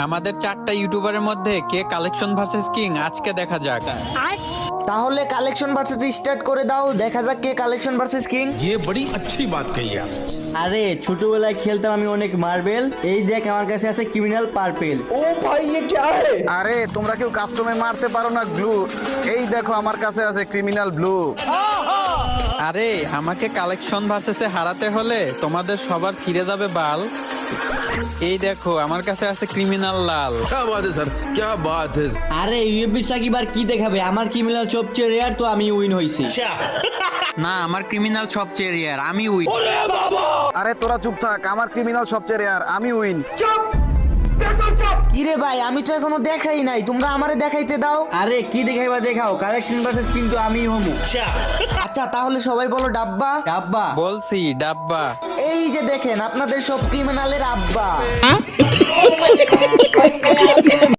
আমাদের 4টা ইউটিউবারের মধ্যে কে কালেকশন ভার্সেস কিং আজকে দেখা যাক। তাহলে কালেকশন ভার্সেস স্টার্ট করে দাও, দেখা যাক কে কালেকশন ভার্সেস কিং। ये बड़ी अच्छी बात कही आप। আরে ছোটবেলায় খেলতাম আমি অনেক মার্বেল, এই দেখ আমার কাছে আছে ক্রিমিনাল পার্পেল। আরে তোমরা কেউ কাস্টমে মারতে পারো না গ্লু, এই দেখো আমার কাছে আছে ক্রিমিনাল ব্লু। আরে আমাকে কালেকশন ভার্সেসে হারাতে হলে তোমাদের সবার ছিঁড়ে যাবে বাল। এই দেখো আমার কাছে আছে ক্রিমিনাল লাল। क्या बात है सर, क्या बात है। আরে ইউএফবি সাকিব আর কি দেখাবে, আমার ক্রিমিনাল সবচেয়ে রেয়ার, তো আমি উইন হইছি। না, আমার ক্রিমিনাল সবচেয়ে রেয়ার, আমি উইন। আরে তোরা চুপ থাক, আমার ক্রিমিনাল সবচেয়ে রেয়ার, আমি উইন। কিরে ভাই, আমি তো এখনো দেখাই নাই, তোমরা আমারে দেখাইতে দাও। আরে কি দেখাইবা দেখাও, কালেকশন ভার্সেস কিন্তু আমি হমু। আচ্ছা তাহলে সবাই বলো ডাব্বা। ডাব্বা বলছি ডাব্বা। এই যে দেখেন আপনাদের সব ক্রিমিনালের আব্বা।